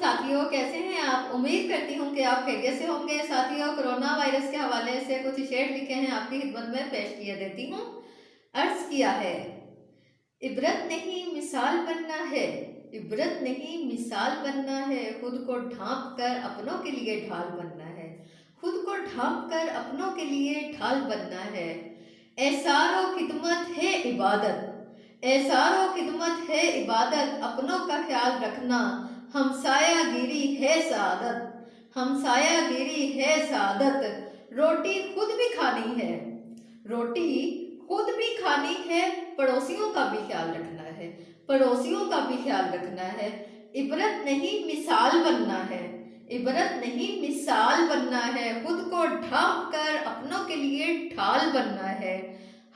साथियों, कैसे हैं आप? उम्मीद करती हूँ कि आप खैरियत से होंगे। साथियों, कोरोना वायरस के हवाले से कुछ शेर लिखे हैं, आपकी खिदमत में पेश किए देती हूँ। अर्ज किया है, इबरत नहीं मिसाल बनना है, इबरत नहीं मिसाल बनना है, खुद को ढांप कर अपनों के लिए ढाल बनना है, खुद को ढांप कर अपनों के लिए ढाल बनना है। एसारो खिदमत है इबादत, एसारो खिदमत है इबादत, अपनों का ख्याल रखना हमसायागिरी है सादत, हमसायागिरी है सादत। रोटी खुद भी खानी है, रोटी खुद भी खानी है, पड़ोसियों का भी ख्याल रखना है, पड़ोसियों का भी ख्याल रखना है। इबरत नहीं मिसाल बनना है, इबरत नहीं मिसाल बनना है, खुद को ढांप कर अपनों के लिए ढाल बनना है।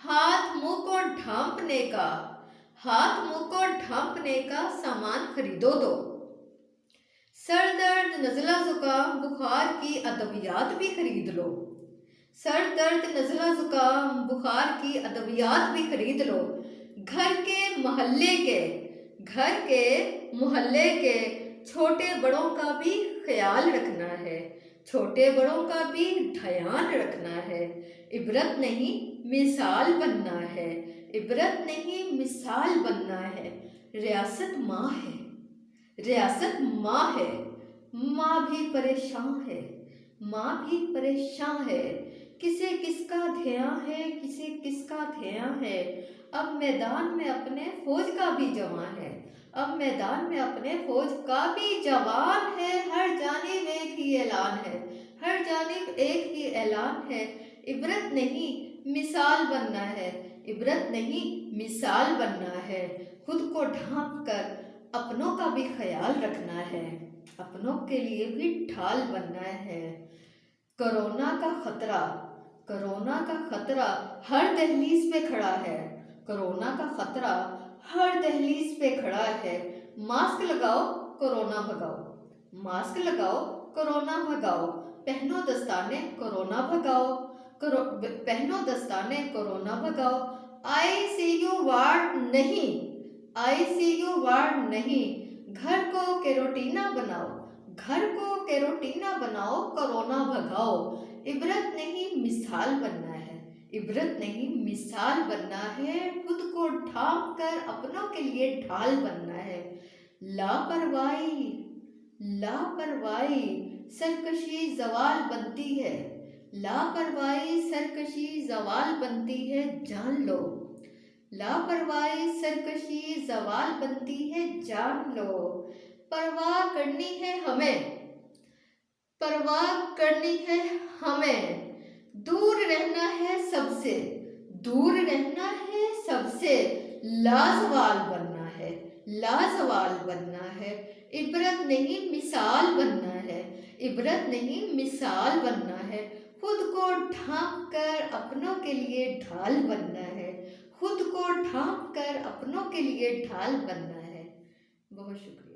हाथ मुंह को ढांपने का, हाथ मुंह को ढांपने का सामान खरीदो दो। सर दर्द नज़ला जुकाम बुखार की अद्वियात भी खरीद लो, सर दर्द नज़ला जुकाम बुखार की अद्वियात भी खरीद लो। घर के मोहल्ले के, घर के मोहल्ले के छोटे बड़ों का भी ख्याल रखना है, छोटे बड़ों का भी ध्यान रखना है। इबरत नहीं मिसाल बनना है, इबरत नहीं मिसाल बनना है। रियासत माँ है, रियासत माँ है, माँ भी परेशान है, माँ भी परेशान है। किसे किसका ध्यान है, किसे किसका ध्यान है। अब मैदान में अपने फौज का भी जवान है, अब मैदान में अपने फौज का भी जवान है। हर जानिब एक ही ऐलान है, हर जानिब एक ही ऐलान है। इबरत नहीं मिसाल बनना है, इबरत नहीं मिसाल बनना है। खुद को ढांप कर अपनों का भी ख्याल रखना है, अपनों के लिए भी ढाल बनना है। कोरोना का खतरा, कोरोना का खतरा हर दहलीज पे खड़ा है, कोरोना का खतरा हर दहलीज पे खड़ा है। मास्क लगाओ कोरोना भगाओ, मास्क लगाओ कोरोना भगाओ, पहनो दस्ताने कोरोना भगाओ, पहनो दस्ताने कोरोना भगाओ। आईसीयू वार्ड नहीं, आईसीयू वार्ड नहीं, घर को कैरोटीना बनाओ, घर को कैरोटीना बनाओ, कोरोना भगाओ। इबरत नहीं मिसाल बनना है, इबरत नहीं मिसाल बनना है, खुद को ढांप कर अपनों के लिए ढाल बनना है। लापरवाही, लापरवाही सरकशी जवाल बनती है, लापरवाही सरकशी जवाल बनती है, जान लो। लापरवाही सरकशी जवाल बनती है, जान लो। परवाह करनी है हमें, परवाह करनी है हमें, दूर रहना है सबसे, दूर रहना है सबसे। लाजवाल बनना है, लाजवाल बनना है। इबरत नहीं मिसाल बनना है, इबरत नहीं मिसाल बनना है। खुद को ढांप कर अपनों के लिए ढाल बनना है, खुद को ढांप कर अपनों के लिए ढाल बनना है। बहुत शुक्रिया।